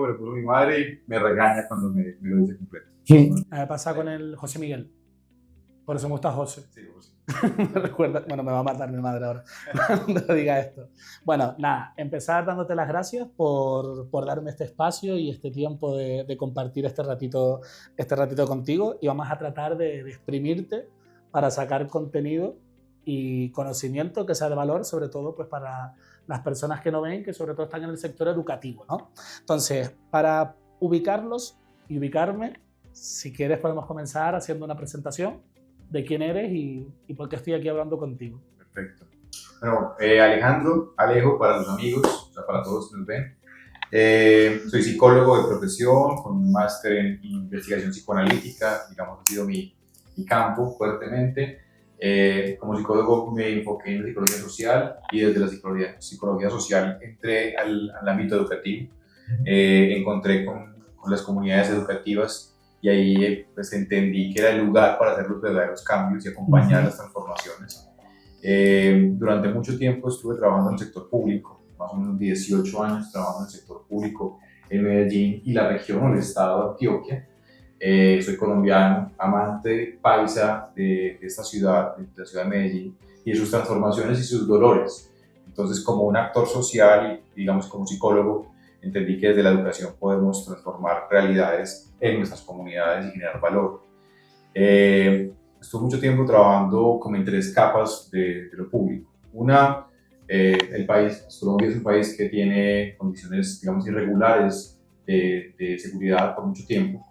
me lo puso mi madre y me regaña cuando me lo dice completo. Me pasa con el José Miguel. Por eso me gusta José. Sí, José. Me recuerda, bueno, me va a matar mi madre ahora cuando diga esto. Bueno, nada, empezar dándote las gracias por darme este espacio y este tiempo de compartir este ratito contigo, y vamos a tratar de exprimirte para sacar contenido y conocimiento que sea de valor, sobre todo pues para las personas que no ven, que sobre todo están en el sector educativo, ¿no? Entonces, para ubicarlos y ubicarme, si quieres podemos comenzar haciendo una presentación de quién eres y por qué estoy aquí hablando contigo. Perfecto. Bueno, Alejandro, Alejo para los amigos, o sea, para todos que nos ven. Soy psicólogo de profesión, con un máster en investigación psicoanalítica, digamos, ha sido mi campo fuertemente. Como psicólogo me enfoqué en la psicología social y desde la psicología social entré al ámbito educativo. Encontré con las comunidades educativas y ahí pues entendí que era el lugar para hacer los verdaderos cambios y acompañar las transformaciones. Durante mucho tiempo estuve trabajando en el sector público, más o menos 18 años trabajando en el sector público en Medellín y la región o el estado de Antioquia. Soy colombiano, amante paisa de esta ciudad, de la ciudad de Medellín, y de sus transformaciones y sus dolores. Entonces, como un actor social y, digamos, como psicólogo, entendí que desde la educación podemos transformar realidades en nuestras comunidades y generar valor. Estuve mucho tiempo trabajando como en tres capas de lo público. Una, el país, Colombia es un país que tiene condiciones, digamos, irregulares de seguridad por mucho tiempo.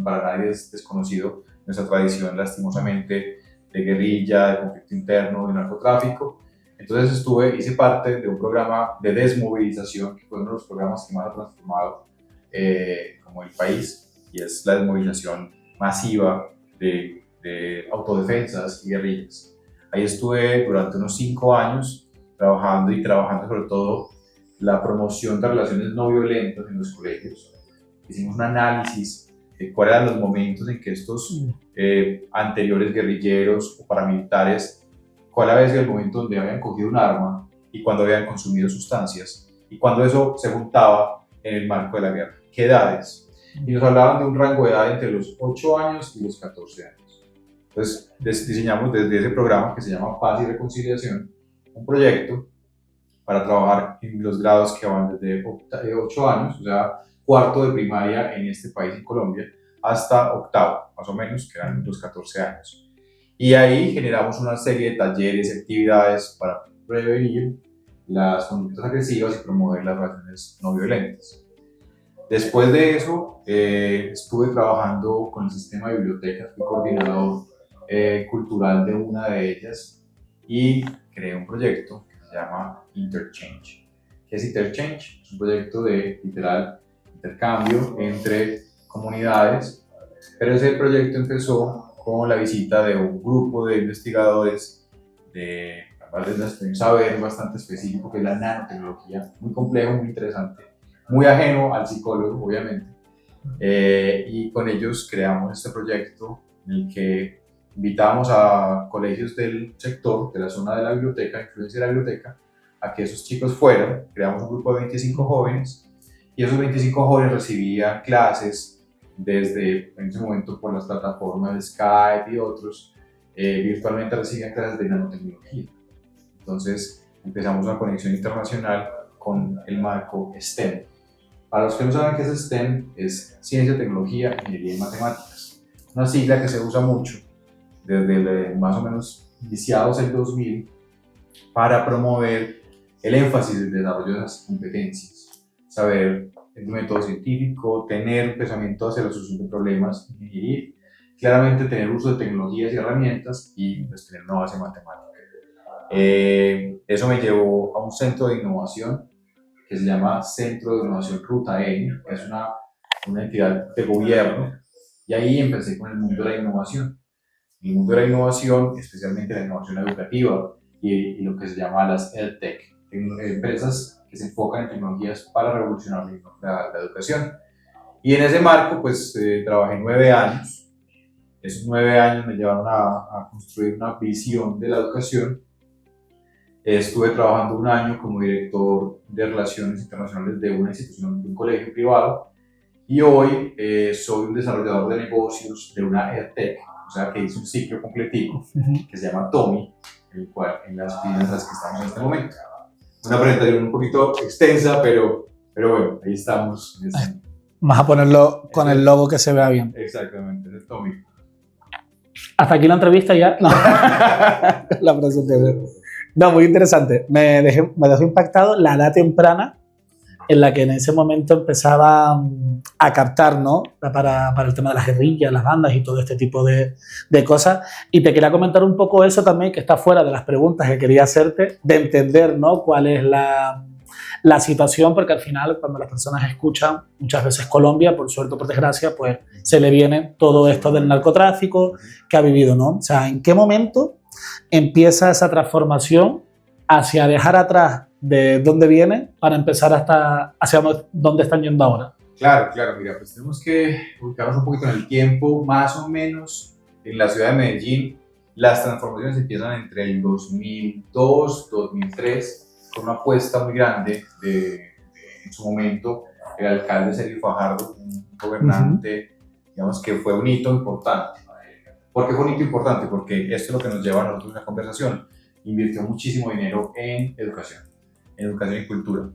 Para nadie es desconocido nuestra tradición, lastimosamente, de guerrilla, de conflicto interno, de narcotráfico. Entonces hice parte de un programa de desmovilización, que fue uno de los programas que más ha transformado como el país, y es la desmovilización masiva de autodefensas y guerrillas. Ahí estuve durante unos 5 años trabajando sobre todo la promoción de relaciones no violentas en los colegios. Hicimos un análisis de cuáles eran los momentos en que estos anteriores guerrilleros o paramilitares, cuál había sido el momento donde habían cogido un arma y cuando habían consumido sustancias, y cuando eso se juntaba en el marco de la guerra. ¿Qué edades? Y nos hablaban de un rango de edad entre los 8 años y los 14 años. Entonces diseñamos desde ese programa que se llama Paz y Reconciliación un proyecto para trabajar en los grados que van desde 8 años, o sea, cuarto de primaria en este país, en Colombia, hasta octavo, más o menos, que eran los 14 años. Y ahí generamos una serie de talleres y actividades para prevenir las conductas agresivas y promover las relaciones no violentas. Después de eso, estuve trabajando con el sistema de bibliotecas, fui coordinador cultural de una de ellas y creé un proyecto que se llama Interchange. ¿Qué es Interchange? Es un proyecto de literal intercambio entre comunidades, pero ese proyecto empezó con la visita de un grupo de investigadores de un saber bastante específico que es la nanotecnología, muy complejo, muy interesante, muy ajeno al psicólogo, obviamente, y con ellos creamos este proyecto en el que invitamos a colegios del sector, de la zona de la biblioteca, influencia de la biblioteca, a que esos chicos fueran. Creamos un grupo de 25 jóvenes y esos 25 jóvenes recibían clases desde, en ese momento, por las plataformas de Skype y otros, virtualmente recibían clases de nanotecnología. Entonces empezamos una conexión internacional con el marco STEM. Para los que no saben qué es STEM, es Ciencia, Tecnología, Ingeniería y Matemáticas. Una sigla que se usa mucho desde más o menos iniciados en 2000 para promover el énfasis del desarrollo de las competencias. Saber el método científico, tener un pensamiento hacia la solución de problemas, ingeniería, claramente tener uso de tecnologías y herramientas y pues, tener una base matemática. Eso me llevó a un centro de innovación que se llama Centro de Innovación Ruta N, que es una entidad de gobierno, y ahí empecé con el mundo de la innovación. El mundo de la innovación, especialmente la innovación educativa y lo que se llama las EdTech, empresas que se enfocan en tecnologías para revolucionar la educación. Y en ese marco, pues trabajé 9 años. Esos 9 años me llevaron a construir una visión de la educación. Estuve trabajando 1 año como director de Relaciones Internacionales de una institución, de un colegio privado, y hoy soy un desarrollador de negocios de una EdTech, o sea que hice un ciclo completico que se llama Tommy, el cual en las oficinas en las que estamos en este momento. Una presentación un poquito extensa, pero bueno, ahí estamos. Vas a ponerlo con el logo que se vea bien. Exactamente, es Tommy. Hasta aquí la entrevista ya. No. La presentación. No, muy interesante. Me dejó impactado la edad temprana en la que en ese momento empezaba a captar, ¿no? Para el tema de las guerrillas, las bandas y todo este tipo de cosas. Y te quería comentar un poco eso también, que está fuera de las preguntas que quería hacerte, de entender, ¿no? Cuál es la situación, porque al final cuando las personas escuchan muchas veces Colombia, por suerte o por desgracia, pues se le viene todo esto del narcotráfico que ha vivido, ¿no? O sea, ¿en qué momento empieza esa transformación hacia dejar atrás de dónde viene para empezar hacia dónde están yendo ahora? Claro, mira, pues tenemos que ubicarnos un poquito en el tiempo, más o menos en la ciudad de Medellín. Las transformaciones empiezan entre el 2002, 2003, con una apuesta muy grande en su momento, el alcalde Sergio Fajardo, un gobernante, digamos que fue un hito importante. ¿Por qué fue un hito importante? Porque esto es lo que nos lleva a nosotros a la conversación. Invirtió muchísimo dinero en educación y cultura,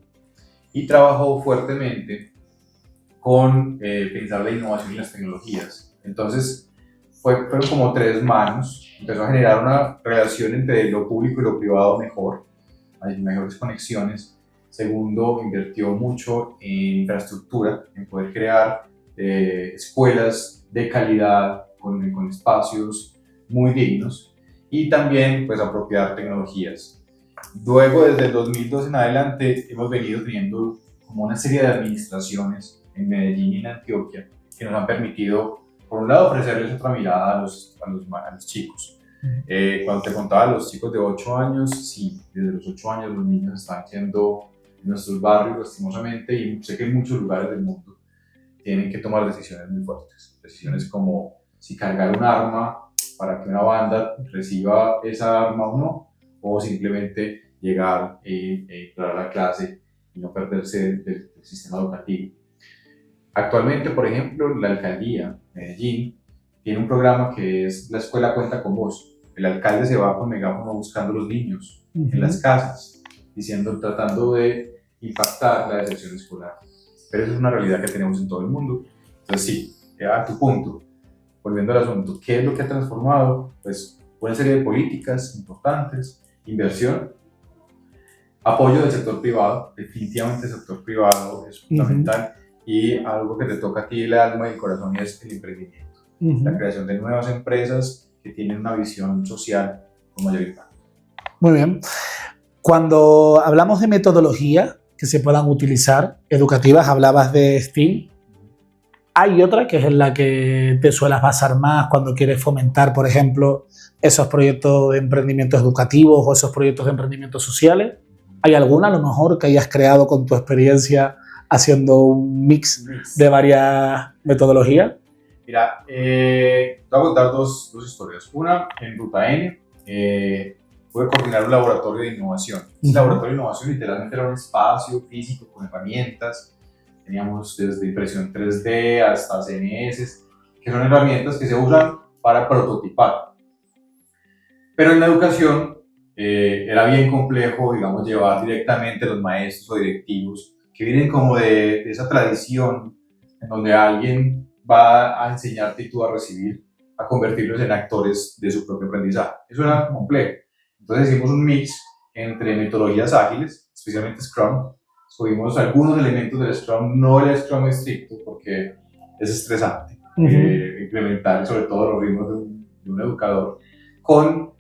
y trabajó fuertemente con pensar la innovación y las tecnologías. Entonces, fueron como tres manos. Empezó a generar una relación entre lo público y lo privado mejor, hay mejores conexiones. Segundo, invirtió mucho en infraestructura, en poder crear escuelas de calidad con espacios muy dignos, y también pues apropiar tecnologías. Luego, desde el 2002 en adelante, hemos venido teniendo como una serie de administraciones en Medellín y en Antioquia que nos han permitido, por un lado, ofrecerles otra mirada a los chicos. Cuando te contaba los chicos de 8 años, sí, desde los 8 años los niños están yendo en nuestros barrios, lastimosamente, y sé que en muchos lugares del mundo tienen que tomar decisiones muy fuertes. Decisiones como si cargar un arma para que una banda reciba esa arma o no, o simplemente llegar e entrar a la clase y no perderse del sistema educativo. Actualmente, por ejemplo, la alcaldía de Medellín tiene un programa que es La Escuela Cuenta con Vos. El alcalde se va con megáfono buscando a los niños en las casas, tratando de impactar la deserción escolar. Pero eso es una realidad que tenemos en todo el mundo. Entonces sí, a tu punto, volviendo al asunto, ¿qué es lo que ha transformado? Pues una serie de políticas importantes, inversión, apoyo del sector privado. Definitivamente el sector privado es fundamental, y algo que te toca a ti el alma y el corazón es el emprendimiento, la creación de nuevas empresas que tienen una visión social con mayor impacto. Muy bien. Cuando hablamos de metodología que se puedan utilizar educativas, hablabas de STEAM. Hay otra que es en la que te suelas basar más cuando quieres fomentar, por ejemplo, esos proyectos de emprendimientos educativos o esos proyectos de emprendimientos sociales. ¿Hay alguna, a lo mejor, que hayas creado con tu experiencia haciendo un mix de varias metodologías? Mira, te voy a contar dos historias. Una, en Ruta N, pude coordinar un laboratorio de innovación. Ese laboratorio de innovación literalmente era un espacio físico con herramientas. Teníamos desde impresión 3D hasta CNS, que son herramientas que se usan para prototipar. Pero en la educación era bien complejo, digamos, llevar directamente a los maestros o directivos que vienen como de esa tradición en donde alguien va a enseñarte y tú a recibir, a convertirlos en actores de su propio aprendizaje. Eso era complejo. Entonces hicimos un mix entre metodologías ágiles, especialmente Scrum. Escogimos algunos elementos del Scrum, no el Scrum estricto, porque es estresante implementar, sobre todo los ritmos de un educador, con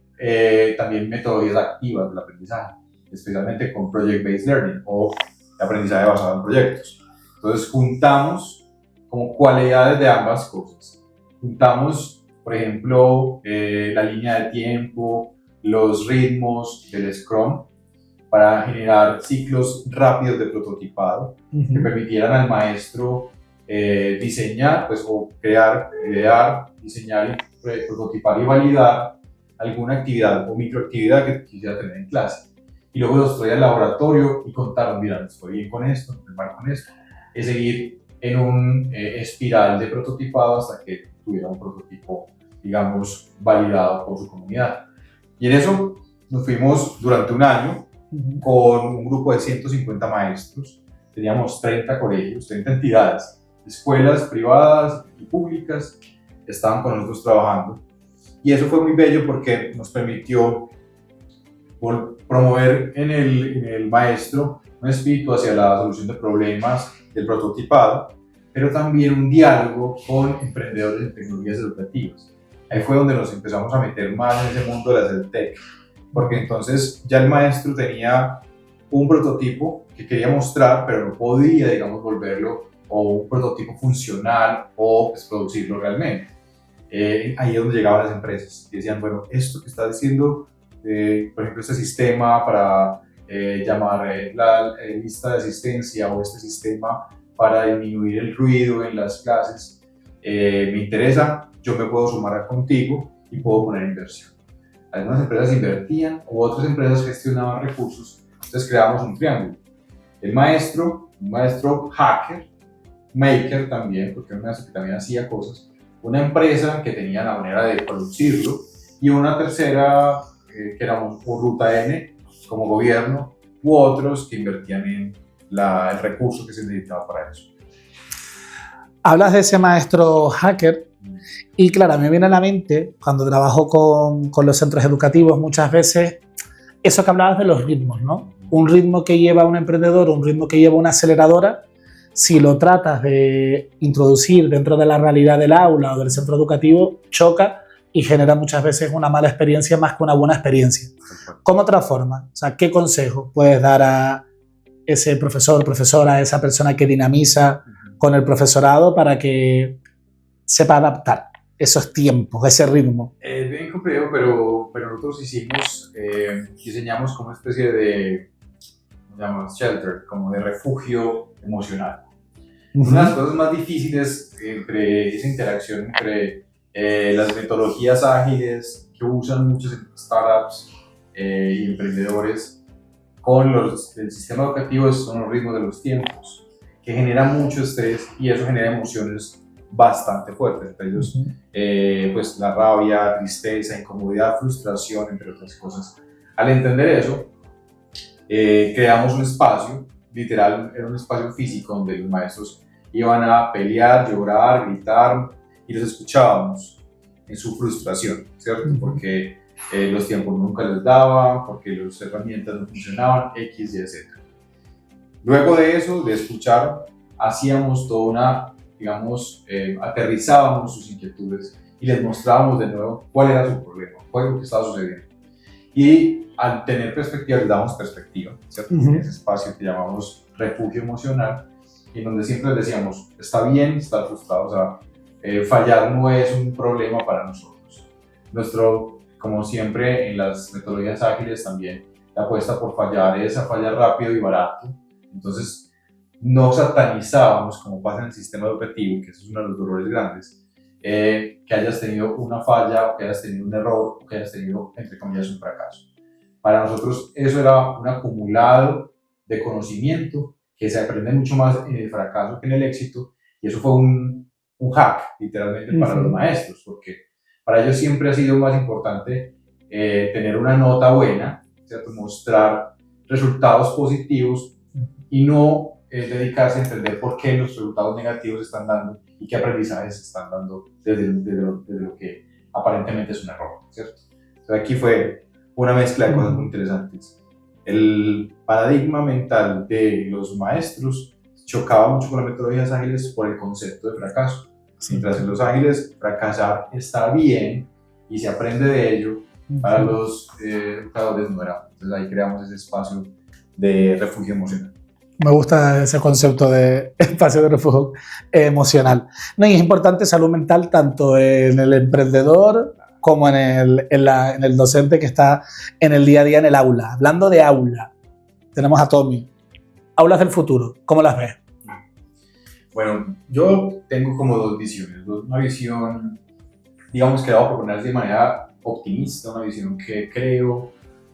también metodologías activas del aprendizaje, especialmente con Project-Based Learning o aprendizaje basado en proyectos. Entonces juntamos como cualidades de ambas cosas. Juntamos, por ejemplo, la línea de tiempo, los ritmos del Scrum, para generar ciclos rápidos de prototipado que permitieran al maestro diseñar, pues, o crear, idear, diseñar, prototipar y validar alguna actividad o microactividad que quisiera tener en clase. Y luego los traía al laboratorio y contaron, mira, estoy bien con esto, estoy mal con esto. Es seguir en un espiral de prototipado hasta que tuviera un prototipo, digamos, validado por su comunidad. Y en eso nos fuimos durante un año con un grupo de 150 maestros. Teníamos 30 colegios, 30 entidades, escuelas privadas y públicas que estaban con nosotros trabajando. Y eso fue muy bello porque nos permitió promover en el maestro un espíritu hacia la solución de problemas del prototipado, pero también un diálogo con emprendedores de tecnologías educativas. Ahí fue donde nos empezamos a meter más en ese mundo de la EdTech, porque entonces ya el maestro tenía un prototipo que quería mostrar, pero no podía, digamos, volverlo o un prototipo funcional o pues, producirlo realmente. Ahí es donde llegaban las empresas y decían, bueno, esto que está diciendo, por ejemplo, este sistema para llamar la lista de asistencia o este sistema para disminuir el ruido en las clases, me interesa, yo me puedo sumar contigo y puedo poner inversión. Algunas empresas invertían o otras empresas gestionaban recursos, entonces creamos un triángulo. El maestro, un maestro hacker, maker también, porque era un maestro que también hacía cosas, una empresa que tenía la manera de producirlo y una tercera que éramos por Ruta N como gobierno u otros que invertían en el recurso que se necesitaba para eso. Hablas de ese maestro hacker y claro, a mí me viene a la mente cuando trabajo con los centros educativos muchas veces eso que hablabas de los ritmos, ¿no? Un ritmo que lleva un emprendedor, un ritmo que lleva una aceleradora, si lo tratas de introducir dentro de la realidad del aula o del centro educativo, choca y genera muchas veces una mala experiencia más que una buena experiencia. ¿Cómo otra forma? O sea, ¿qué consejo puedes dar a ese profesor, profesora, a esa persona que dinamiza con el profesorado para que sepa adaptar esos tiempos, ese ritmo? Bien complejo, pero nosotros diseñamos como una especie de, ¿cómo se llama? Shelter, como de refugio emocional. Una de las cosas más difíciles entre esa interacción entre las metodologías ágiles que usan muchas startups y emprendedores con el sistema educativo son los ritmos de los tiempos, que genera mucho estrés y eso genera emociones bastante fuertes, entre ellos pues la rabia, tristeza, incomodidad, frustración, entre otras cosas. Al entender eso, creamos un espacio, literal, era un espacio físico donde los maestros iban a pelear, llorar, gritar y los escuchábamos en su frustración, ¿cierto? Porque los tiempos nunca les daban, porque las herramientas no funcionaban, X, Y, Z. Luego de eso, de escuchar, hacíamos toda una, digamos, aterrizábamos sus inquietudes y les mostrábamos de nuevo cuál era su problema, cuál es lo que estaba sucediendo. Y al tener perspectiva, les damos perspectiva, ¿cierto? En ese espacio que llamamos refugio emocional, en donde siempre les decíamos, está bien estar frustrados, o sea, fallar no es un problema para nosotros. Como siempre en las metodologías ágiles también, la apuesta por fallar es a fallar rápido y barato. Entonces, no satanizábamos, como pasa en el sistema educativo, que eso es uno de los dolores grandes, que hayas tenido una falla, o que hayas tenido un error, o que hayas tenido, entre comillas, un fracaso. Para nosotros eso era un acumulado de conocimiento que se aprende mucho más en el fracaso que en el éxito, y eso fue un hack, literalmente, para los maestros, porque para ellos siempre ha sido más importante tener una nota buena, ¿cierto? Mostrar resultados positivos y no dedicarse a entender por qué los resultados negativos se están dando y qué aprendizajes se están dando desde lo que aparentemente es un error, ¿cierto? Entonces aquí fue una mezcla de cosas muy interesantes. El paradigma mental de los maestros chocaba mucho con las metodologías ágiles por el concepto de fracaso. Mientras en los ágiles fracasar está bien y se aprende de ello, para los educadores no era. Entonces ahí creamos ese espacio de refugio emocional. Me gusta ese concepto de espacio de refugio emocional. No, y es importante salud mental tanto en el emprendedor como en el docente que está en el día a día en el aula. Hablando de aula, tenemos a Tommy. Aulas del futuro, ¿cómo las ves? Bueno, yo tengo como dos visiones. Una visión, digamos, que la voy a proponer de manera optimista, una visión que creo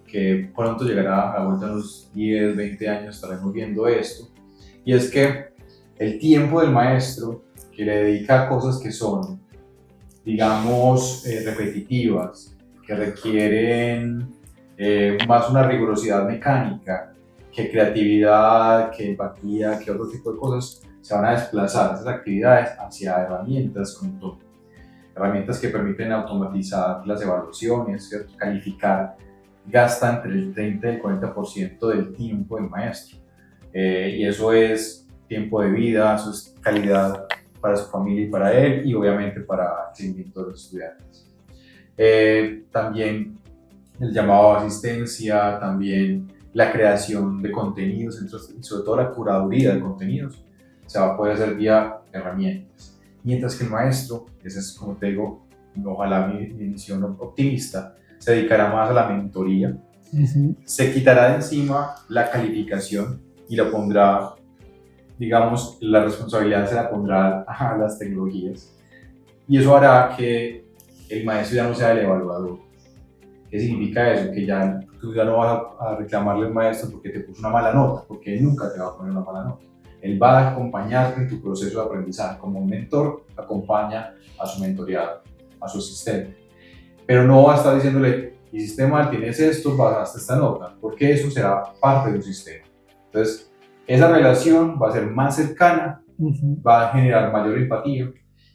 que pronto llegará a la vuelta de los 10, 20 años, estaremos viendo esto. Y es que el tiempo del maestro que le dedica a cosas que son, digamos, repetitivas, que requieren más una rigurosidad mecánica que creatividad, que empatía, que otro tipo de cosas, se van a desplazar esas actividades hacia herramientas como herramientas que permiten automatizar las evaluaciones, ¿cierto? Calificar, gasta entre el 30 y el 40% del tiempo del maestro. Y eso es tiempo de vida, eso es calidad para su familia y para él, y obviamente para el seguimiento de los estudiantes. También el llamado a asistencia, también la creación de contenidos, sobre todo la curaduría de contenidos, se va a poder hacer vía herramientas. Mientras que el maestro, esa es, como te digo, ojalá mi visión optimista, se dedicará más a la mentoría, se quitará de encima la calificación y lo pondrá, digamos, la responsabilidad se la pondrá a las tecnologías, y eso hará que el maestro ya no sea el evaluador. ¿Qué significa eso? Que ya tú ya no vas a reclamarle al maestro porque te puso una mala nota, porque él nunca te va a poner una mala nota. Él va a acompañarte en tu proceso de aprendizaje. Como un mentor, acompaña a su mentoreado, a su asistente. Pero no va a estar diciéndole, hiciste mal, tienes esto, bajaste esta nota, porque eso será parte de un sistema. Entonces, esa relación va a ser más cercana, va a generar mayor empatía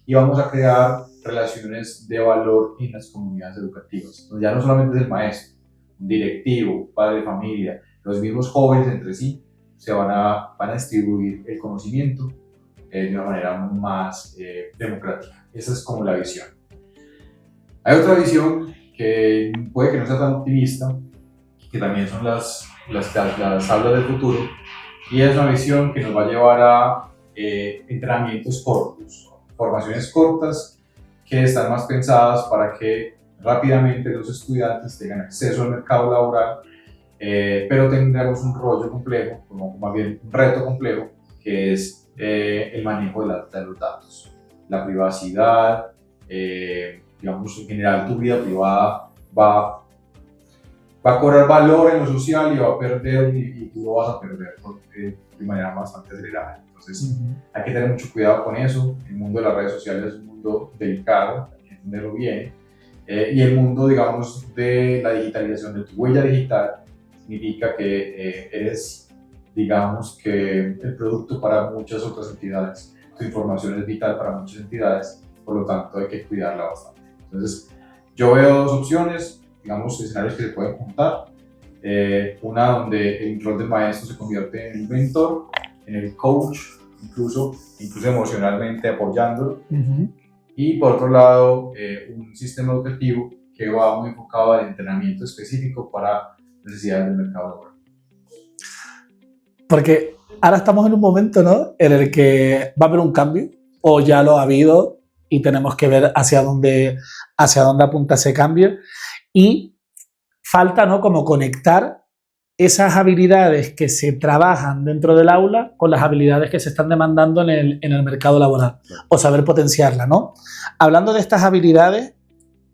y vamos a crear relaciones de valor en las comunidades educativas. Entonces, ya no solamente es el maestro, un directivo, padre de familia, los mismos jóvenes entre sí se van a distribuir el conocimiento de una manera más democrática. Esa es como la visión. Hay otra visión que puede que no sea tan optimista, que también son las aulas del futuro, y es una visión que nos va a llevar a entrenamientos cortos, formaciones cortas que están más pensadas para que rápidamente los estudiantes tengan acceso al mercado laboral, pero tendremos un rollo complejo, como más bien un reto complejo, que es el manejo de los datos, la privacidad, digamos, en general tu vida privada va a cobrar valor en lo social y va a perder, y tú lo vas a perder de manera bastante acelerada. Entonces, hay que tener mucho cuidado con eso. El mundo de las redes sociales es un mundo delicado, hay que entenderlo bien. Y el mundo, digamos, de la digitalización de tu huella digital significa que eres, digamos, que el producto para muchas otras entidades. Tu información es vital para muchas entidades, por lo tanto hay que cuidarla bastante. Entonces, yo veo dos opciones, digamos, escenarios que se pueden juntar. Una donde el rol del maestro se convierte en el mentor, en el coach, incluso emocionalmente apoyándolo. Y por otro lado, un sistema educativo que va muy enfocado al entrenamiento específico para necesidades del mercado laboral. Porque ahora estamos en un momento, ¿no?, en el que va a haber un cambio, o ya lo ha habido, y tenemos que ver hacia dónde apunta ese cambio. Y falta, ¿no?, como conectar esas habilidades que se trabajan dentro del aula con las habilidades que se están demandando en el mercado laboral, o saber potenciarla, ¿no? Hablando de estas habilidades,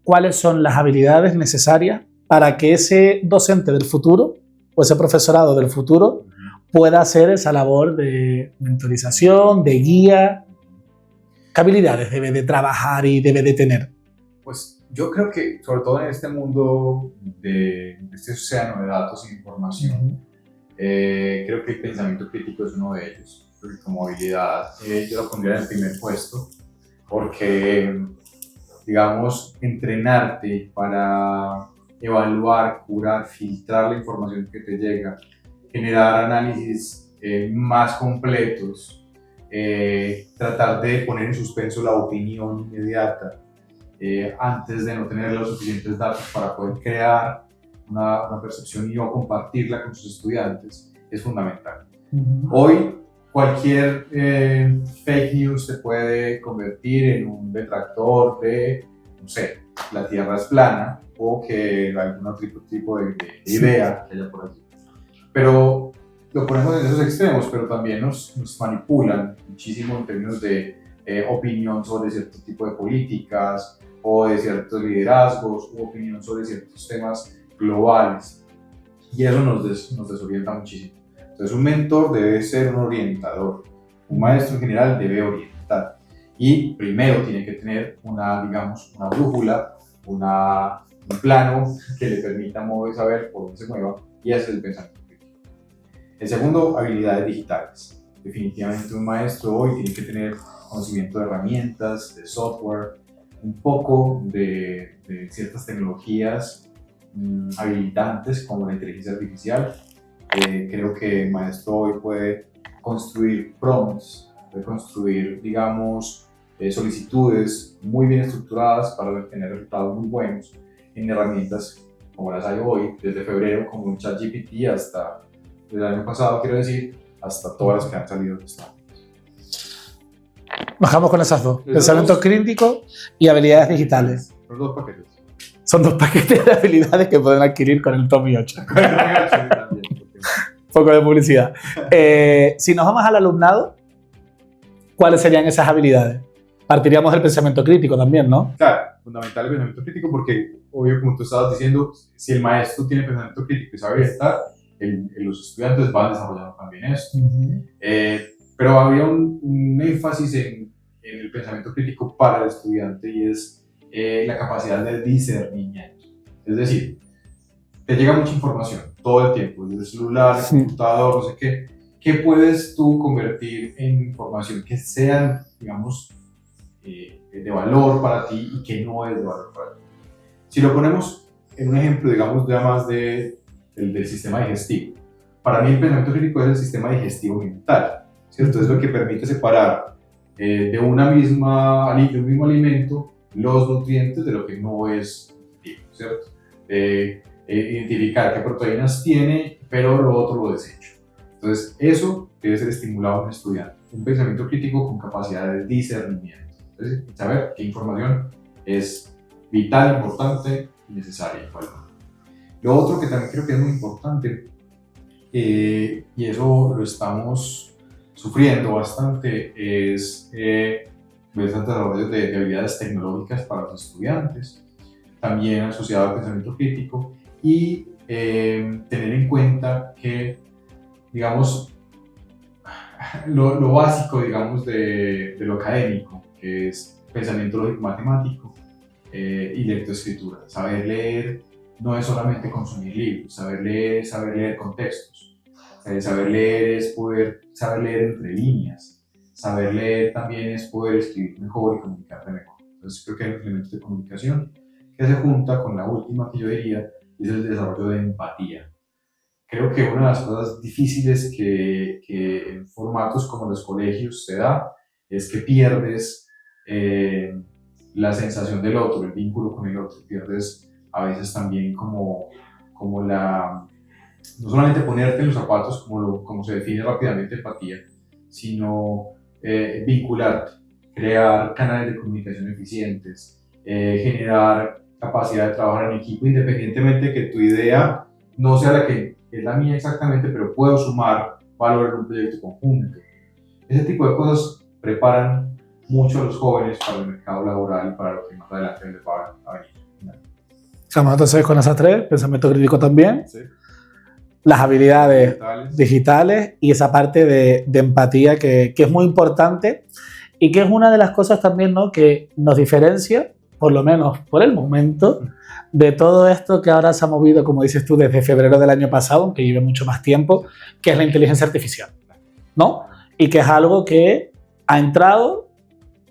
¿cuáles son las habilidades necesarias para que ese docente del futuro o ese profesorado del futuro pueda hacer esa labor de mentorización, de guía? ¿Qué habilidades debe de trabajar y debe de tener? Pues yo creo que, sobre todo en este mundo de este océano de datos e información, creo que el pensamiento crítico es uno de ellos. Creo que como habilidad yo lo pondría en el primer puesto, porque, digamos, entrenarte para evaluar, curar, filtrar la información que te llega, generar análisis más completos, tratar de poner en suspenso la opinión inmediata, antes de no tener los suficientes datos para poder crear una percepción y o compartirla con sus estudiantes, es fundamental. Hoy cualquier fake news se puede convertir en un detractor de, no sé, la Tierra es plana, o que algún otro tipo de idea que haya por allí. Pero lo ponemos en esos extremos, pero también nos manipulan muchísimo en términos de opinión sobre cierto tipo de políticas, o de ciertos liderazgos, u opinión sobre ciertos temas globales, y eso nos desorienta muchísimo. Entonces, un mentor debe ser un orientador, Un maestro en general debe orientar y primero tiene que tener digamos, una brújula, un plano que le permita saber por dónde se mueva, y ese es el pensamiento crítico. El segundo, habilidades digitales. Definitivamente un maestro hoy tiene que tener conocimiento de herramientas, de software, un poco de ciertas tecnologías habilitantes como la inteligencia artificial. Creo que el maestro hoy puede construir prompts, puede construir, digamos, solicitudes muy bien estructuradas para obtener resultados muy buenos en herramientas como las hay hoy, desde febrero, como un ChatGPT hasta el año pasado, quiero decir, hasta todas las que han salido de esta. Bajamos con esas dos. Pensamiento crítico y habilidades digitales. Son dos paquetes. Son dos paquetes de habilidades que pueden adquirir con el Tommy 8. Poco de publicidad. Si nos vamos al alumnado, ¿cuáles serían esas habilidades? Partiríamos del pensamiento crítico también, ¿no? Claro, fundamental el pensamiento crítico porque, obvio, como tú estabas diciendo, si el maestro tiene pensamiento crítico y sabe orientar, los estudiantes van desarrollando también esto. Pero había un énfasis en el pensamiento crítico para el estudiante, y es la capacidad de discernimiento. Es decir, te llega mucha información todo el tiempo, desde el celular, el computador, no sé qué. ¿Qué puedes tú convertir en información que sea, digamos, de valor para ti y que no es de valor para ti? Si lo ponemos en un ejemplo, digamos, ya más del sistema digestivo. Para mí el pensamiento crítico es el sistema digestivo mental, ¿cierto? Es lo que permite separar de un mismo alimento los nutrientes de lo que no es nutritivo, ¿cierto? Identificar qué proteínas tiene, pero lo otro lo desecho. Entonces, eso debe ser estimulado en un estudiante. Un pensamiento crítico con capacidad de discernimiento. Entonces, saber qué información es vital, importante y necesaria. Lo otro que también creo que es muy importante, y eso lo estamos sufriendo bastante, es desarrollo de habilidades tecnológicas para los estudiantes, también asociado al pensamiento crítico, y tener en cuenta que, digamos, lo básico, digamos, de lo académico, que es pensamiento lógico-matemático y lectoescritura. Saber leer no es solamente consumir libros, saber leer contextos. Saber leer es poder saber leer entre líneas. Saber leer también es poder escribir mejor y comunicarte mejor. Entonces creo que hay elementos de comunicación que se junta con la última que yo diría, y es el desarrollo de empatía. Creo que una de las cosas difíciles que en formatos como los colegios se da es que pierdes la sensación del otro, el vínculo con el otro. Pierdes a veces también como no solamente ponerte en los zapatos, como se define rápidamente empatía, sino vincularte, crear canales de comunicación eficientes, generar capacidad de trabajar en equipo, independientemente de que tu idea no sea la que es la mía exactamente, pero puedo sumar valor en un proyecto conjunto. Ese tipo de cosas preparan mucho a los jóvenes para el mercado laboral y para lo que más adelante les va a venir. Estamos entonces con esas tres, pensamiento crítico también, Sí. Las habilidades digitales y esa parte de empatía que es muy importante y que es una de las cosas también, ¿no?, que nos diferencia, por lo menos por el momento, de todo esto que ahora se ha movido, como dices tú, desde febrero del año pasado, aunque lleve mucho más tiempo, que es la inteligencia artificial, ¿no? Y que es algo que ha entrado, o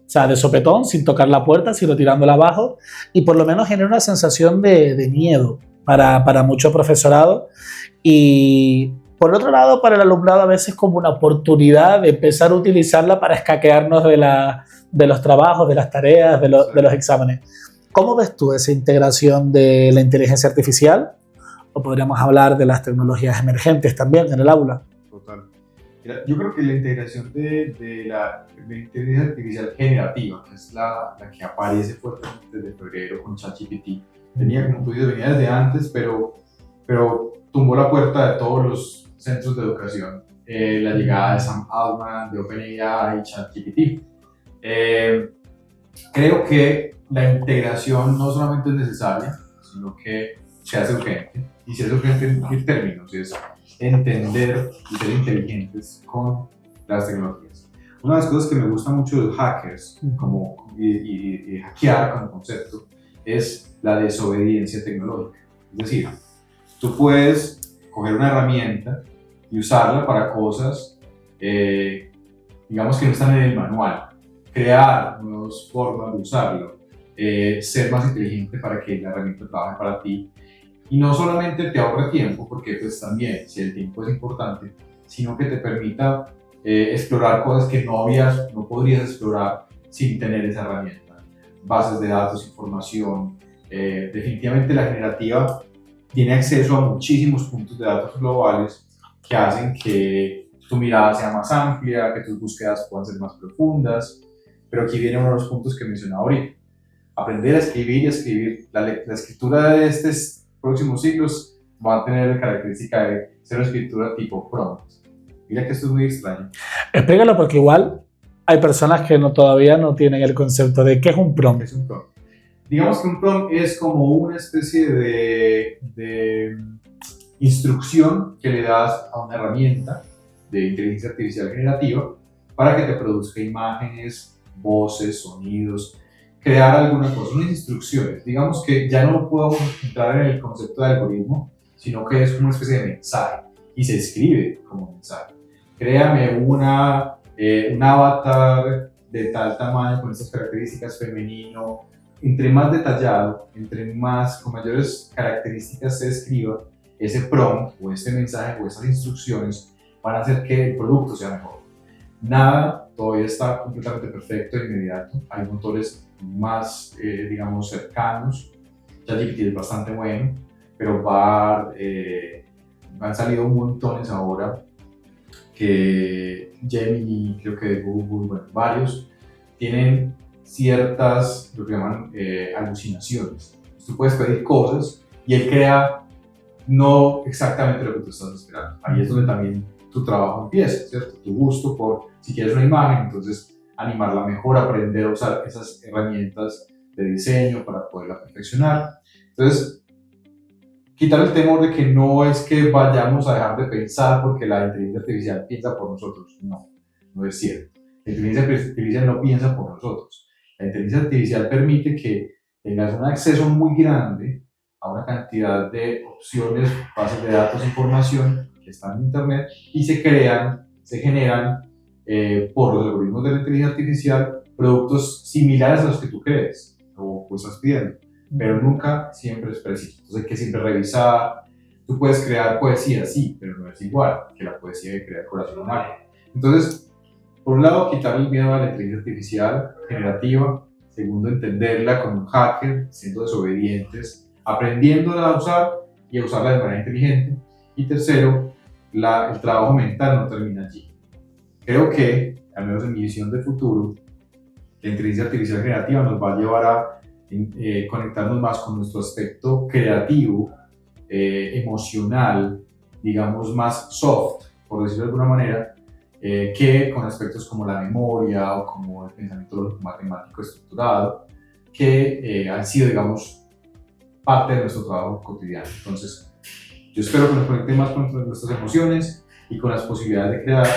sea, de sopetón, sin tocar la puerta, sino tirándola abajo, y por lo menos genera una sensación de miedo para mucho profesorado. Y por otro lado, para el alumnado a veces como una oportunidad de empezar a utilizarla para escaquearnos de los trabajos, de las tareas, de los exámenes. ¿Cómo ves tú esa integración de la inteligencia artificial? O podríamos hablar de las tecnologías emergentes también en el aula. Total. Mira, yo creo que la integración de la inteligencia artificial generativa, que es la que aparece fuertemente desde febrero con ChatGPT, venía, como tú dices, venía desde antes, pero tumbó la puerta de todos los centros de educación. La llegada de Sam Altman, de OpenAI y ChatGPT. Creo que la integración no solamente es necesaria, sino que se hace urgente. Y se hace urgente en qué términos: es entender y ser inteligentes con las tecnologías. Una de las cosas que me gusta mucho de los hackers y hackear como concepto es la desobediencia tecnológica. Es decir, tú puedes coger una herramienta y usarla para cosas, digamos que no están en el manual, crear nuevas formas de usarlo, ser más inteligente para que la herramienta trabaje para ti. Y no solamente te ahorre tiempo, porque pues también, si el tiempo es importante, sino que te permita explorar cosas que no podrías explorar sin tener esa herramienta. Bases de datos, información. Definitivamente la generativa tiene acceso a muchísimos puntos de datos globales que hacen que tu mirada sea más amplia, que tus búsquedas puedan ser más profundas. Pero aquí viene uno de los puntos que mencionaba ahorita. Aprender a escribir y escribir. La escritura de estos próximos siglos va a tener la característica de ser una escritura tipo prompt. Mira que esto es muy extraño. Explícalo porque igual hay personas que todavía no tienen el concepto de qué es un prompt. ¿Qué es un prompt? Digamos que un prompt es como una especie de instrucción que le das a una herramienta de inteligencia artificial generativa para que te produzca imágenes, voces, sonidos, crear alguna cosa, unas instrucciones. Digamos que ya no podemos entrar en el concepto de algoritmo, sino que es una especie de mensaje y se escribe como mensaje. Créame un avatar de tal tamaño, con estas características, femenino. Entre más detallado, con mayores características se escriba, ese prompt o este mensaje o esas instrucciones van a hacer que el producto sea mejor. Nada todavía está completamente perfecto e inmediato. Hay motores más, digamos, cercanos. ChatGPT es bastante bueno, pero han salido montones ahora que Gemini, creo que de Google, bueno, varios, tienen ciertas, lo que llaman alucinaciones. Tú puedes pedir cosas y él crea no exactamente lo que tú estás esperando. Ahí es donde también tu trabajo empieza, ¿cierto? Tu gusto por, si quieres una imagen, entonces animarla mejor, aprender a usar esas herramientas de diseño para poderla perfeccionar. Entonces, quitar el temor de que no es que vayamos a dejar de pensar porque la inteligencia artificial piensa por nosotros. No, no es cierto. La inteligencia artificial no piensa por nosotros. La inteligencia artificial permite que tengas un acceso muy grande a una cantidad de opciones, bases de datos, información que están en Internet y se generan por los algoritmos de la inteligencia artificial productos similares a los que tú crees o estás pidiendo, pero nunca siempre es preciso. Entonces hay que siempre revisar. Tú puedes crear poesía, sí, pero no es igual que la poesía de crear corazón humano. Entonces, por un lado, quitar el miedo a la inteligencia artificial generativa. Segundo, entenderla como un hacker, siendo desobedientes, aprendiéndola a usar y a usarla de manera inteligente. Y tercero, el trabajo mental no termina allí. Creo que, al menos en mi visión de futuro, la inteligencia artificial generativa nos va a llevar a conectarnos más con nuestro aspecto creativo, emocional, digamos más soft, por decirlo de alguna manera, que con aspectos como la memoria o como el pensamiento lógico matemático estructurado, que han sido, digamos, parte de nuestro trabajo cotidiano. Entonces, yo espero que nos conecten más con nuestras emociones y con las posibilidades de crear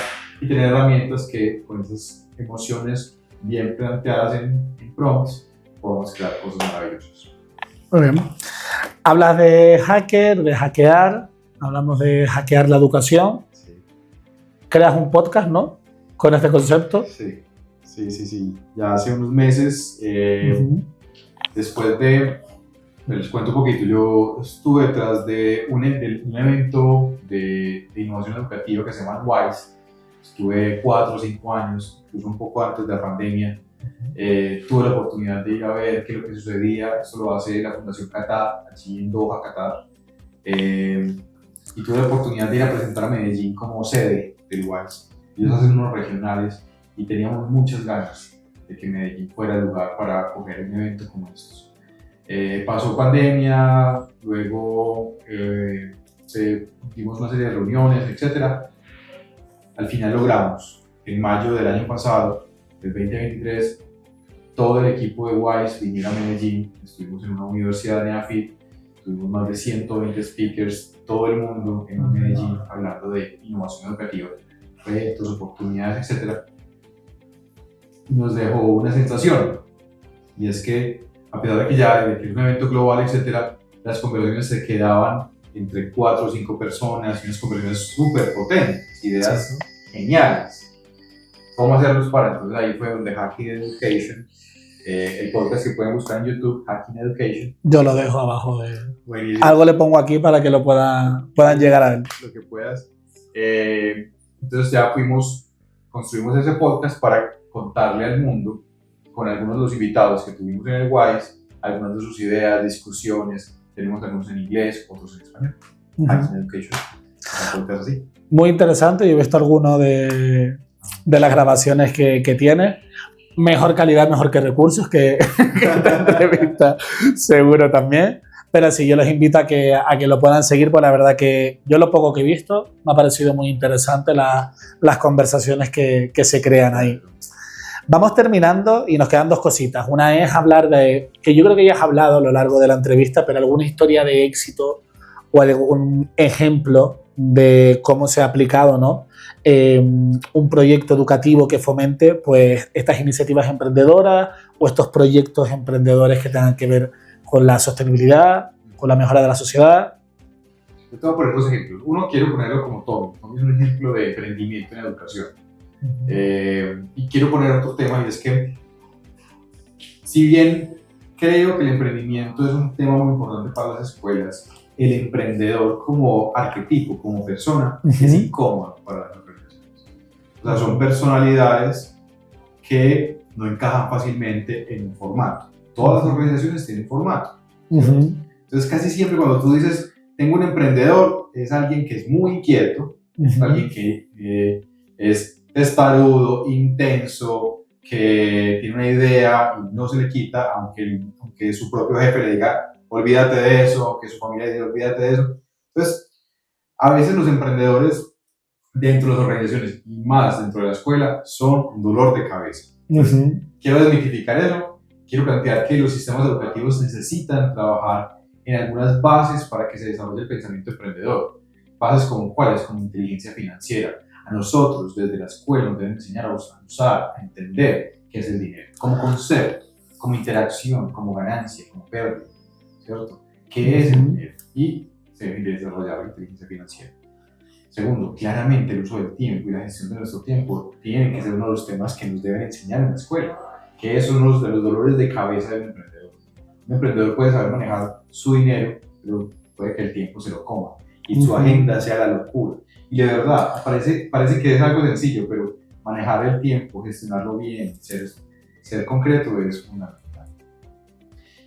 y tener herramientas que con esas emociones bien planteadas en prompts podamos crear cosas maravillosas. Muy bien. Hablas de hacker, de hackear, hablamos de hackear la educación. Sí. Creas un podcast, ¿no? Con este concepto. Sí. Ya hace unos meses, después de, les cuento un poquito, yo estuve detrás de un evento de innovación educativa que se llama WISE. Estuve 4 o 5 años, incluso un poco antes de la pandemia. Tuve la oportunidad de ir a ver qué es lo que sucedía. Esto lo hace la Fundación Qatar, allí en Doha, Qatar. Y tuve la oportunidad de ir a presentar a Medellín como sede del WISE. Ellos hacen unos regionales y teníamos muchas ganas de que Medellín fuera el lugar para acoger un evento como estos. Pasó pandemia, luego tuvimos una serie de reuniones, etc. Al final logramos, en mayo del año pasado, del 2023, todo el equipo de WISE viniera a Medellín. Estuvimos en una universidad de NEAFIT, tuvimos más de 120 speakers, todo el mundo en Medellín hablando de innovación educativa, proyectos, oportunidades, etc. nos dejó una sensación, y es que a pesar de que ya de que es un evento global, etcétera, las conversaciones se quedaban entre 4 o 5 personas, y unas conversaciones súper potentes, ideas geniales. ¿Cómo hacerlos para? Entonces ahí fue donde Hacking Education, el podcast que pueden buscar en YouTube, Hacking Education. Yo lo dejo abajo. Buenísimo. Algo le pongo aquí para que lo puedan llegar a ver. Lo que puedas. Entonces ya construimos ese podcast para contarle al mundo, con algunos de los invitados que tuvimos en el WISE, algunas de sus ideas, discusiones. Tenemos algunos en inglés, otros en español. Hacking Education, un podcast así. Muy interesante. Yo he visto alguno de las grabaciones que tiene. Mejor calidad, mejor que recursos, que esta entrevista seguro también. Pero sí, yo les invito a que lo puedan seguir, porque la verdad que yo lo poco que he visto me ha parecido muy interesante las conversaciones que se crean ahí. Vamos terminando y nos quedan 2 cositas. Una es hablar de, que yo creo que ya has hablado a lo largo de la entrevista, pero alguna historia de éxito o algún ejemplo de cómo se ha aplicado, ¿no? Un proyecto educativo que fomente pues, estas iniciativas emprendedoras o estos proyectos emprendedores que tengan que ver con la sostenibilidad, con la mejora de la sociedad. Yo te voy a poner 2 ejemplos. Uno quiero ponerlo como Tommy. Tommy es un ejemplo de emprendimiento en educación. Y quiero poner otro tema, y es que si bien creo que el emprendimiento es un tema muy importante para las escuelas, el emprendedor como arquetipo, como persona, es incómodo para las organizaciones. O sea, son personalidades que no encajan fácilmente en un formato. Todas las organizaciones tienen formato. Entonces, casi siempre cuando tú dices, tengo un emprendedor, es alguien que es muy inquieto, alguien que es testarudo, intenso, que tiene una idea y no se le quita, aunque su propio jefe le diga, olvídate de eso, que su familia le diga, olvídate de eso. Entonces, a veces los emprendedores dentro de las organizaciones y más dentro de la escuela son un dolor de cabeza. Quiero desmitificar eso, quiero plantear que los sistemas educativos necesitan trabajar en algunas bases para que se desarrolle el pensamiento emprendedor. Bases como cuáles, como inteligencia financiera. A nosotros, desde la escuela, nos deben enseñar a usar, a entender qué es el dinero, como concepto, como interacción, como ganancia, como pérdida, ¿cierto? ¿Qué es el dinero? Y se debe desarrollar la inteligencia financiera. Segundo, claramente el uso del tiempo y la gestión de nuestro tiempo tienen que ser uno de los temas que nos deben enseñar en la escuela, que es uno de los dolores de cabeza del emprendedor. Un emprendedor puede saber manejar su dinero, pero puede que el tiempo se lo coma y su agenda sea la locura. Y de verdad, parece que es algo sencillo, pero manejar el tiempo, gestionarlo bien, ser concreto es fundamental.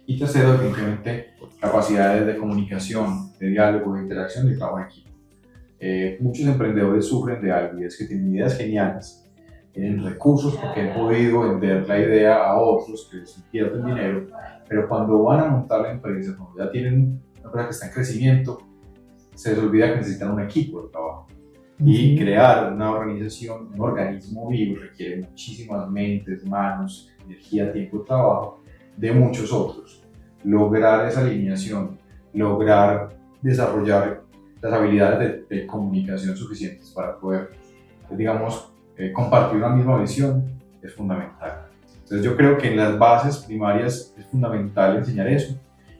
Y tercero, definitivamente, capacidades de comunicación, de diálogo, de interacción y de trabajo en equipo. Muchos emprendedores sufren de algo, y es que tienen ideas geniales, tienen recursos porque han podido vender la idea a otros que les invierten dinero, pero cuando van a montar la empresa, cuando ya tienen una empresa que está en crecimiento, se les olvida que necesitan un equipo de trabajo. Y crear una organización, un organismo vivo, requiere muchísimas mentes, manos, energía, tiempo y trabajo de muchos otros. Lograr esa alineación, lograr desarrollar las habilidades de comunicación suficientes para poder, digamos, compartir una misma visión es fundamental. Entonces yo creo que en las bases primarias es fundamental enseñar eso,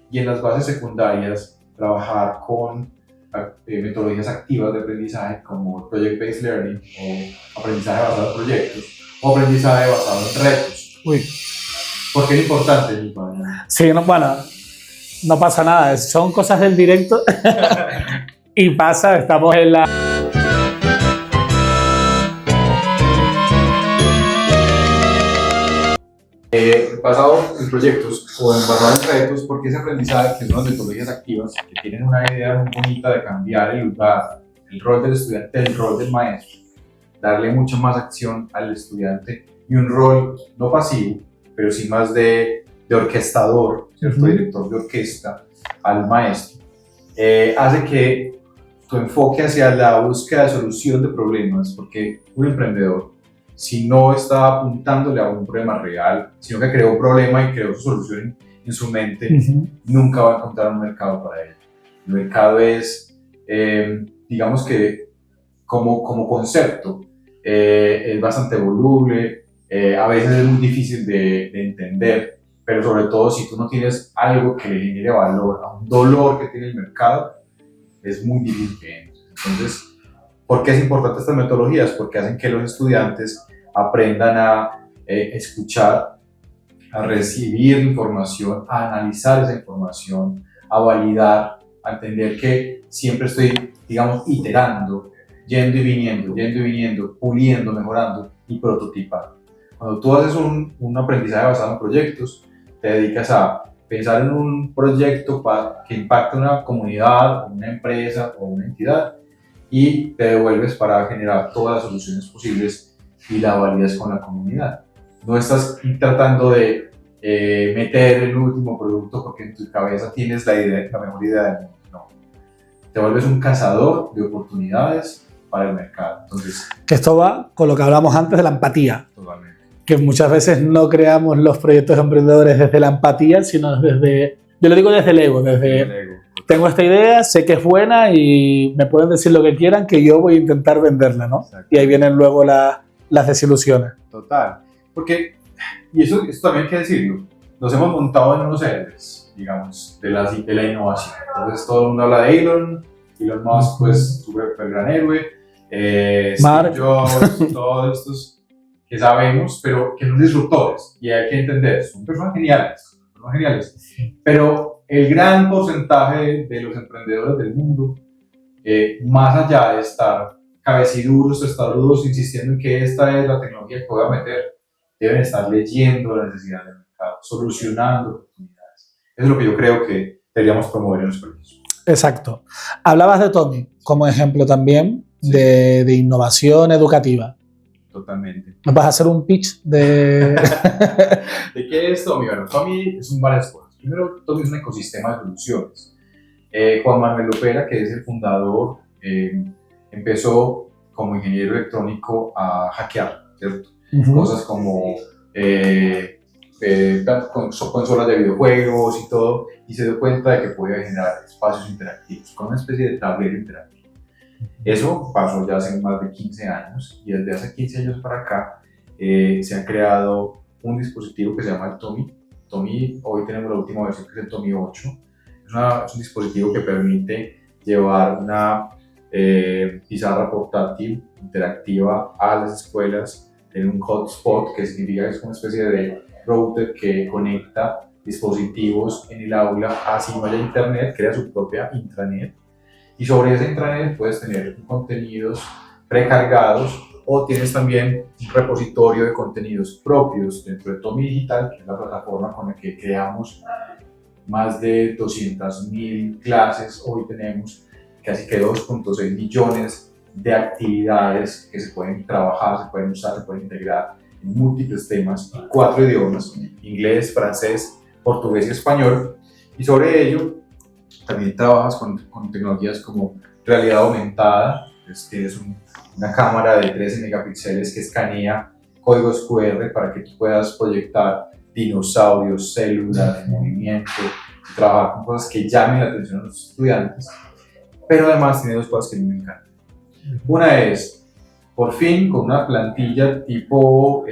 y en las bases secundarias trabajar con metodologías activas de aprendizaje como Project-Based Learning o aprendizaje basado en proyectos o aprendizaje basado en retos. ¿Por qué es importante? Sí, bueno, no pasa nada, son cosas del directo y pasa, estamos en la... Basado en proyectos o basado en retos, porque ese aprendizaje, que son las metodologías activas, que tienen una idea muy bonita de cambiar el lugar, el rol del estudiante, el rol del maestro, darle mucha más acción al estudiante y un rol no pasivo, pero sí más de orquestador, ¿cierto? Director de orquesta al maestro, hace que tu enfoque hacia la búsqueda de solución de problemas, porque un emprendedor, si no está apuntándole a un problema real, sino que creó un problema y creó su solución en su mente, nunca va a encontrar un mercado para él. El mercado es, digamos que como concepto, es bastante voluble, A veces es muy difícil de entender, pero sobre todo si tú no tienes algo que le genere valor a un dolor que tiene el mercado, es muy difícil que entre. Entonces, ¿por qué es importante estas metodologías? Porque hacen que los estudiantes aprendan a escuchar, a recibir información, a analizar esa información, a validar, a entender que siempre estoy, digamos, iterando, yendo y viniendo, puliendo, mejorando y prototipando. Cuando tú haces un aprendizaje basado en proyectos, te dedicas a pensar en un proyecto que impacte una comunidad, una empresa o una entidad y te devuelves para generar todas las soluciones posibles y la validas con la comunidad. No estás tratando de meter el último producto porque en tu cabeza tienes la mejor idea del mundo. No. Te vuelves un cazador de oportunidades para el mercado. Entonces, esto va con lo que hablamos antes de la empatía. Totalmente. Que muchas veces no creamos los proyectos emprendedores desde la empatía, sino desde, yo lo digo desde el ego, desde El ego. tengo esta idea, sé que es buena y me pueden decir lo que quieran, que yo voy a intentar venderla, ¿no? Exacto. Y ahí vienen luego las desilusiones. Total. Porque, y eso también hay que decirlo, nos hemos montado en unos héroes, digamos, de la innovación. Entonces todo el mundo habla de Elon Musk, pues, súper gran héroe, Mark. Steve Jobs, todos estos que sabemos, pero que son disruptores, y hay que entender, son personas geniales, pero el gran porcentaje de los emprendedores del mundo, más allá de estar cabeciduros, testarudos, insistiendo en que esta es la tecnología que voy a meter, deben estar leyendo las necesidades del mercado, solucionando oportunidades. Eso es lo que yo creo que deberíamos promover en los colegios. Exacto. Hablabas de Tommy como ejemplo también de innovación educativa. Totalmente. ¿Nos vas a hacer un pitch de...? ¿De qué es Tommy? Bueno, Tommy es varias cosas. Primero, Tommy es un ecosistema de soluciones. Juan Manuel Lopera, que es el fundador, empezó como ingeniero electrónico a hackear, ¿cierto? Cosas como consolas de videojuegos y todo, y se dio cuenta de que podía generar espacios interactivos, con una especie de tablero interactivo. Eso pasó ya hace más de 15 años, y desde hace 15 años para acá se ha creado un dispositivo que se llama el Tommy. Tommy, hoy tenemos la última versión, que es el Tommy 8. Es un dispositivo que permite llevar una pizarra portátil interactiva a las escuelas, en un hotspot, que significa que es una especie de router que conecta dispositivos en el aula, así no haya internet, crea su propia intranet, y sobre esa intranet puedes tener contenidos precargados, o tienes también un repositorio de contenidos propios dentro de Tommy Digital, que es la plataforma con la que creamos más de 200.000 clases. Hoy tenemos casi que 2.6 millones de actividades que se pueden trabajar, se pueden usar, se pueden integrar en múltiples temas, en 4 idiomas: inglés, francés, portugués y español. Y sobre ello también trabajas con tecnologías como realidad aumentada. Entonces tienes una cámara de 13 megapíxeles que escanea códigos QR para que tú puedas proyectar dinosaurios, células en movimiento, y trabajar con cosas que llamen la atención a los estudiantes. Pero además tiene dos cosas que a mí me encantan. Una es, por fin, con una plantilla tipo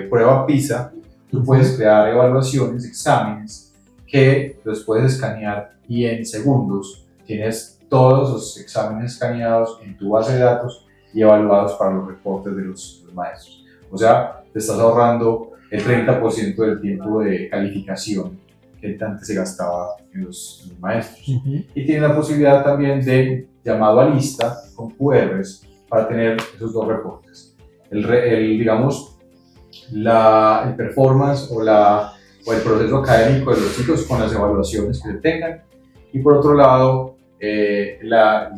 prueba PISA, tú puedes crear evaluaciones, exámenes, que los puedes escanear, y en segundos tienes todos los exámenes escaneados en tu base de datos y evaluados para los reportes de los maestros. O sea, te estás ahorrando el 30% del tiempo de calificación que antes se gastaba en los maestros. Y tiene la posibilidad también de llamado a lista con QRs para tener esos dos reportes. Digamos, el performance o el proceso académico de los chicos con las evaluaciones que se tengan. Y por otro lado, el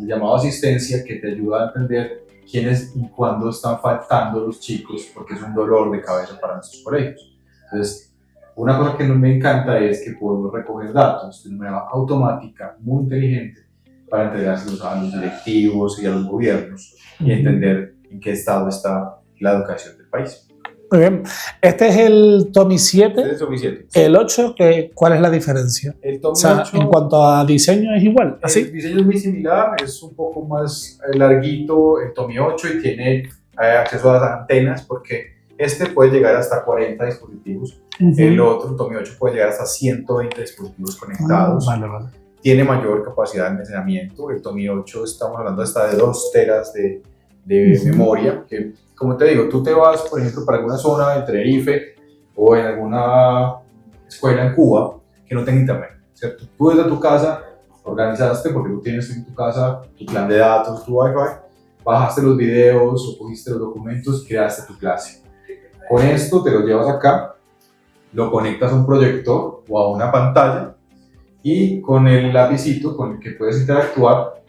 llamado a asistencia, que te ayuda a entender quiénes y cuándo están faltando los chicos, porque es un dolor de cabeza para nuestros colegios. Entonces, una cosa que me encanta es que podemos recoger datos de manera automática, muy inteligente, para entregárselos a los directivos y a los gobiernos y entender en qué estado está la educación del país. Muy bien. Este es el Tommy 7. Este es el Tommy 7. El 8, ¿cuál es la diferencia? El Tommy O sea, 8, en cuanto a diseño es igual, ¿así? el diseño es muy similar, es un poco más larguito el Tommy 8 y tiene acceso a las antenas, porque Este puede llegar hasta 40 dispositivos, el otro, Tomi 8, puede llegar hasta 120 dispositivos conectados. Vale. Tiene mayor capacidad de almacenamiento. El Tomi 8 estamos hablando hasta de 2 teras de memoria, que como te digo, tú te vas, por ejemplo, para alguna zona de Tenerife o en alguna escuela en Cuba que no tenga internet, ¿cierto? Tú desde tu casa organizaste, porque tú tienes en tu casa tu plan de datos, tu Wi-Fi, bajaste los videos o cogiste los documentos y creaste tu clase. Con esto te lo llevas acá, lo conectas a un proyector o a una pantalla y con el lapicito con el que puedes interactuar,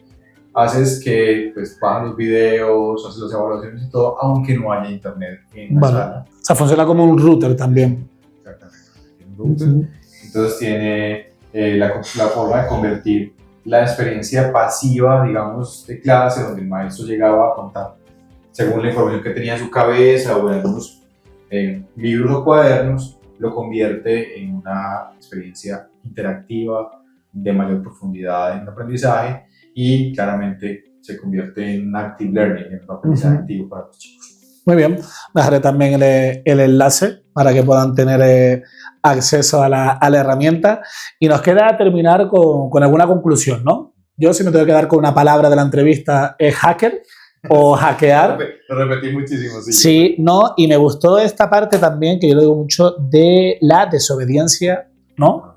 haces que pues bajan los videos, haces las evaluaciones y todo, aunque no haya internet en la sala. O sea, funciona como un router también. Exactamente. Un router. Entonces tiene la forma de convertir la experiencia pasiva, digamos, de clase, donde el maestro llegaba a contar según la información que tenía en su cabeza o en algunos libros o cuadernos, lo convierte en una experiencia interactiva de mayor profundidad en el aprendizaje y claramente se convierte en active learning, en un aprendizaje activo para los chicos. Muy bien, dejaré también el enlace para que puedan tener acceso a la herramienta y nos queda terminar con alguna conclusión, ¿no? Yo si me tengo que dar con una palabra de la entrevista es hacker o hackear. Lo repetí muchísimo, sí. Sí, no, y me gustó esta parte también, que yo lo digo mucho, de la desobediencia, ¿no?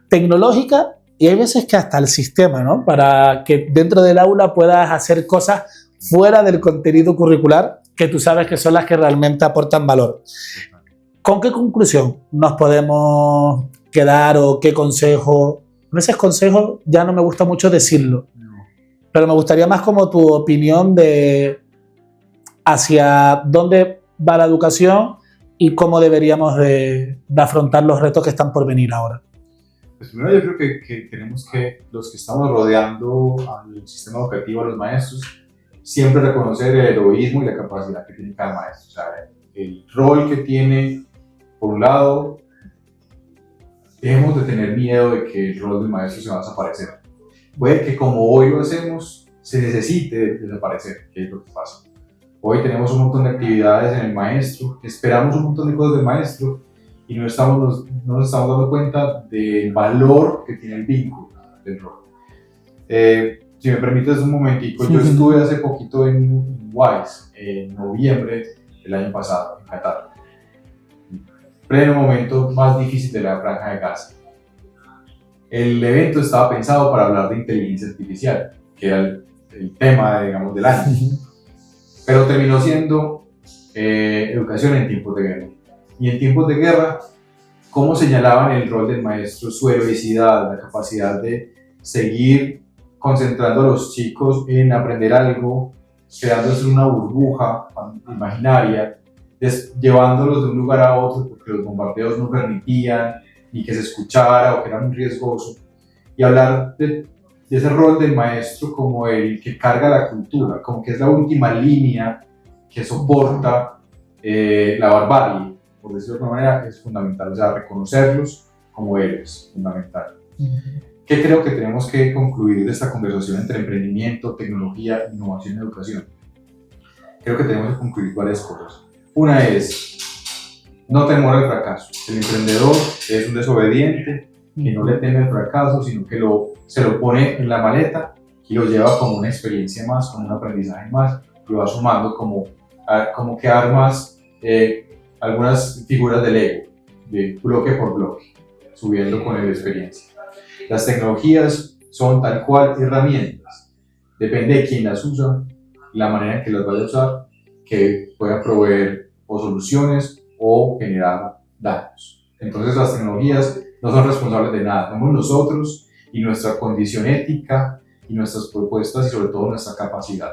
Tecnológica, y hay veces que hasta el sistema, ¿no? Para que dentro del aula puedas hacer cosas fuera del contenido curricular que tú sabes que son las que realmente aportan valor. ¿Con qué conclusión nos podemos quedar o qué consejo? A veces consejo ya no me gusta mucho decirlo, pero me gustaría más como tu opinión de hacia dónde va la educación y cómo deberíamos de afrontar los retos que están por venir ahora. Pues primero yo creo que tenemos que, los que estamos rodeando al sistema educativo, a los maestros, siempre reconocer el heroísmo y la capacidad que tiene cada maestro. O sea, el rol que tiene, por un lado, dejemos de tener miedo de que el rol del maestro se va a desaparecer. Puede que como hoy lo hacemos, se necesite desaparecer, que es lo que pasa. Hoy tenemos un montón de actividades en el maestro, esperamos un montón de cosas del maestro y no nos estamos dando cuenta del valor que tiene el vínculo del rol. Si me permites un momentico, yo estuve hace poquito en WISE, en noviembre del año pasado, en Qatar. Pleno momento más difícil de la Franja de Gaza. El evento estaba pensado para hablar de inteligencia artificial, que era el tema, digamos, del año. Pero terminó siendo educación en tiempos de guerra. Y en tiempos de guerra, ¿cómo señalaban el rol del maestro? Su heroicidad, la capacidad de seguir concentrando a los chicos en aprender algo, creándose una burbuja imaginaria, llevándolos de un lugar a otro porque los bombardeos no permitían ni que se escuchara o que era muy riesgoso. Y hablar de ese rol del maestro como el que carga la cultura, como que es la última línea que soporta la barbarie, por decirlo de alguna manera, es fundamental. O sea, reconocerlos como héroes, fundamental. ¿Qué creo que tenemos que concluir de esta conversación entre emprendimiento, tecnología, innovación y educación? Creo que tenemos que concluir varias cosas. Una es, no temor al fracaso. El emprendedor es un desobediente que no le teme al fracaso, sino que se lo pone en la maleta y lo lleva como una experiencia más, como un aprendizaje más, y va sumando como que armas algunas figuras del ego, de bloque por bloque, subiendo con la experiencia. Las tecnologías son tal cual herramientas, depende de quién las usa, la manera en que las vaya a usar, que pueda proveer o soluciones o generar daños. Entonces las tecnologías no son responsables de nada, somos nosotros y nuestra condición ética y nuestras propuestas y sobre todo nuestra capacidad.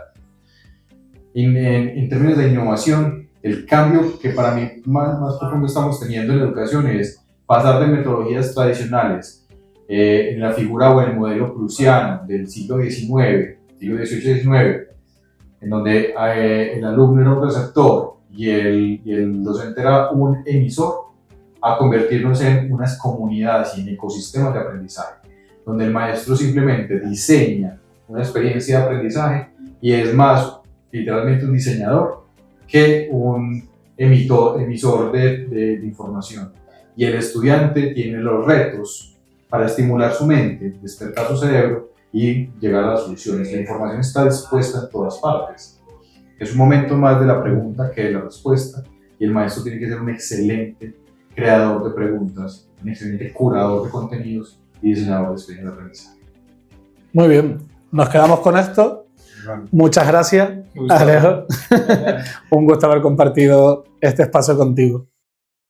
En términos de innovación, el cambio que para mí más profundo estamos teniendo en la educación es pasar de metodologías tradicionales en la figura o en el modelo prusiano del siglo XIX, siglo XVIII-XIX, en donde el alumno era un receptor y el docente era un emisor, a convertirnos en unas comunidades y en ecosistemas de aprendizaje, donde el maestro simplemente diseña una experiencia de aprendizaje y es más literalmente un diseñador que un emisor de información. Y el estudiante tiene los retos para estimular su mente, despertar su cerebro y llegar a las soluciones. La información está dispuesta en todas partes. Es un momento más de la pregunta que de la respuesta, y el maestro tiene que ser un excelente creador de preguntas, un excelente curador de contenidos y diseñador de experiencias de aprendizaje. Muy bien, nos quedamos con esto. Bueno, Muchas gracias, Alejo. Un gusto haber compartido este espacio contigo.